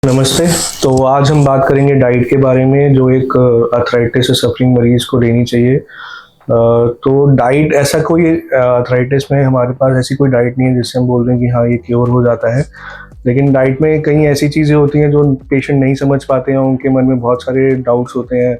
नमस्ते। तो आज हम बात करेंगे डाइट के बारे में जो एक अर्थराइटिस से सफरिंग मरीज को लेनी चाहिए। तो डाइट ऐसा कोई अर्थराइटिस में हमारे पास ऐसी कोई डाइट नहीं है जिससे हम बोल रहे हैं कि हाँ ये क्योर हो जाता है। लेकिन डाइट में कई ऐसी चीज़ें होती हैं जो पेशेंट नहीं समझ पाते हैं, उनके मन में बहुत सारे डाउट्स होते हैं,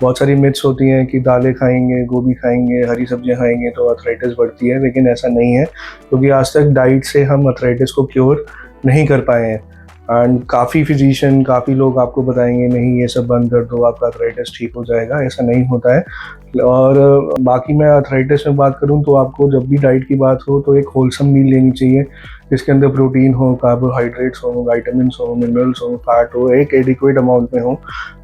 बहुत सारी मिथ्स होती हैं कि दालें खाएंगे, गोभी खाएंगे, हरी सब्जियां खाएंगे तो अर्थराइटिस बढ़ती है। लेकिन ऐसा नहीं है, क्योंकि आज तक डाइट से हम अर्थराइटिस को क्योर नहीं कर पाए हैं। एंड काफ़ी फिजिशियन, काफ़ी लोग आपको बताएंगे नहीं ये सब बंद कर दो, आपका अर्थराइटिस ठीक हो जाएगा। ऐसा नहीं होता है। और बाकी मैं अर्थराइटिस में बात करूं तो आपको जब भी डाइट की बात हो तो एक होलसम मील लेनी चाहिए, जिसके अंदर प्रोटीन हो, कार्बोहाइड्रेट्स हो, विटामिन्स हो, मिनरल्स हो, फैट हो, एक एडिक्वेट अमाउंट में हो।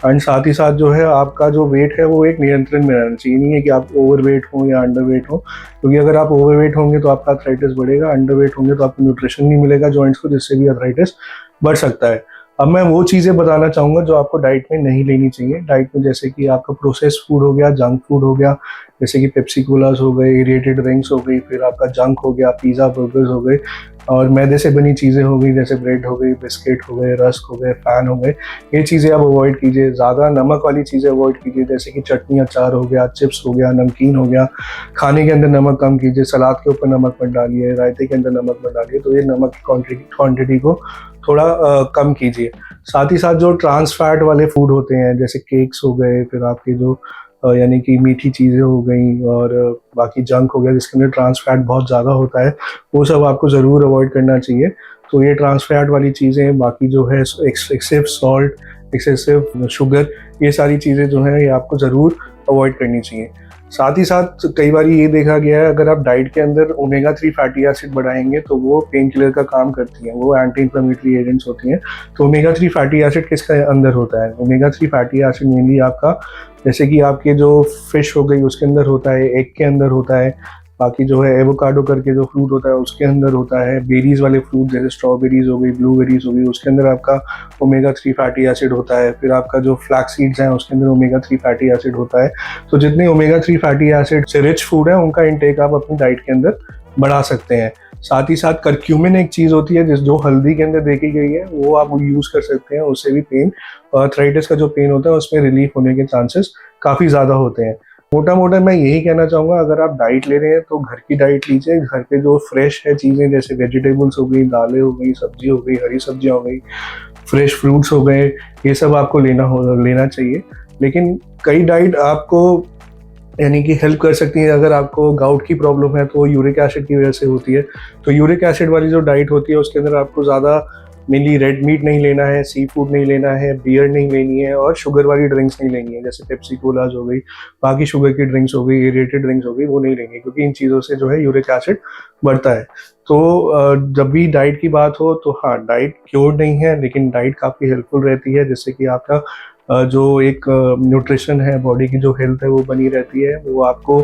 एंड साथ ही साथ जो है आपका जो वेट है वो एक नियंत्रण में रहना चाहिए। नहीं है कि आप ओवरवेट हो या अंडरवेट हो, क्योंकि अगर आप ओवरवेट होंगे तो आपका अर्थराइटिस बढ़ेगा, अंडरवेट होंगे तो आपको न्यूट्रिशन नहीं मिलेगा जॉइंट्स को, जिससे भी अर्थराइटिस बढ़ सकता है। अब मैं वो चीज़ें बताना चाहूँगा जो आपको डाइट में नहीं लेनी चाहिए। डाइट में जैसे कि आपका प्रोसेस्ड फूड हो गया, जंक फूड हो गया, जैसे कि पेप्सी कोलास हो गए, एरेटेड ड्रिंक्स हो गई, फिर आपका जंक हो गया, पिज़्ज़ा बर्गर्स हो गए, और मैदे से बनी चीज़ें हो गई जैसे ब्रेड हो गई, बिस्किट हो गए, रस्क हो गए, फैन हो गए। ये चीज़ें आप अवॉइड कीजिए। ज़्यादा नमक वाली चीज़ें अवॉइड कीजिए, जैसे कि चटनी, अचार हो गया, चिप्स हो गया, नमकीन हो गया। खाने के अंदर नमक कम कीजिए, सलाद के ऊपर नमक मत डालिए, रायते के अंदर नमक मत डालिए। तो ये नमक की क्वान्टिटी को थोड़ा कम कीजिए। साथ ही साथ जो ट्रांस फैट वाले फूड होते हैं जैसे केक्स हो गए, फिर आपके जो यानी कि मीठी चीज़ें हो गई, और बाकी जंक हो गया जिसके अंदर ट्रांस फैट बहुत ज़्यादा होता है, वो सब आपको ज़रूर अवॉइड करना चाहिए। तो ये ट्रांस फैट वाली चीज़ें, बाकी जो है एक्सेसिव सॉल्ट, एक्सेसिव शुगर, ये सारी चीज़ें जो हैं ये आपको ज़रूर अवॉइड करनी चाहिए। साथ ही साथ कई बार ये देखा गया है, अगर आप डाइट के अंदर ओमेगा 3 फैटी एसिड बढ़ाएंगे तो वो पेन किलर का काम करती हैं, वो एंटी इंफ्लेमेटरी एजेंट्स होती हैं। तो ओमेगा 3 फैटी एसिड किसके अंदर होता है? ओमेगा 3 फैटी एसिड मेनली आपका, जैसे कि आपके जो फिश हो गई उसके अंदर होता है, एग के अंदर होता है, बाकी जो है एवोकाडो करके जो फ्रूट होता है उसके अंदर होता है, बेरीज वाले फ्रूट जैसे स्ट्रॉबेरीज हो गई, ब्लूबेरीज हो गई, उसके अंदर आपका ओमेगा 3 फैटी एसिड होता है। फिर आपका जो फ्लैक्स सीड्स हैं उसके अंदर ओमेगा 3 फैटी एसिड होता है। तो जितने ओमेगा 3 फैटी एसिड से रिच फूड है उनका इंटेक आप अपनी डाइट के अंदर बढ़ा सकते हैं। साथ ही साथ करक्यूमिन एक चीज़ होती है जो हल्दी के अंदर देखी गई है, वो आप यूज़ कर सकते हैं। उससे भी पेन, अर्थराइटिस का जो पेन होता है उसमें रिलीफ होने के चांसेस काफ़ी ज़्यादा होते हैं। मोटा मोटा मैं यही कहना चाहूँगा, अगर आप डाइट ले रहे हैं तो घर की डाइट लीजिए। घर पे जो फ्रेश है चीज़ें जैसे वेजिटेबल्स हो गई, दालें हो गई, सब्जी हो गई, हरी सब्जियाँ हो गई, फ्रेश फ्रूट्स हो गए, ये सब आपको लेना चाहिए। लेकिन कई डाइट आपको यानी कि हेल्प कर सकती है। अगर आपको गाउट की प्रॉब्लम है तो यूरिक एसिड की वजह से होती है, तो यूरिक एसिड वाली जो डाइट होती है उसके अंदर आपको ज़्यादा मेनली रेड मीट नहीं लेना है, सी फूड नहीं लेना है, बियर नहीं लेनी है, और शुगर वाली ड्रिंक्स नहीं लेनी है जैसे पेप्सी कोलाज हो गई, बाकी शुगर की ड्रिंक्स हो गई, एरेटेड ड्रिंक्स हो गई, वो नहीं लेंगे, क्योंकि इन चीज़ों से जो है यूरिक एसिड बढ़ता है। तो जब भी डाइट की बात हो तो हाँ, डाइट क्योर नहीं है, लेकिन डाइट काफ़ी हेल्पफुल रहती है, जिससे कि आपका जो एक न्यूट्रिशन है, बॉडी की जो हेल्थ है वो बनी रहती है। वो आपको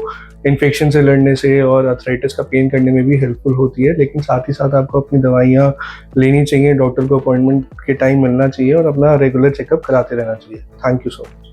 इन्फेक्शन से लड़ने से और अर्थराइटिस का पेन करने में भी हेल्पफुल होती है। लेकिन साथ ही साथ आपको अपनी दवाइयाँ लेनी चाहिए, डॉक्टर को अपॉइंटमेंट के टाइम मिलना चाहिए, और अपना रेगुलर चेकअप कराते रहना चाहिए। Thank you so much.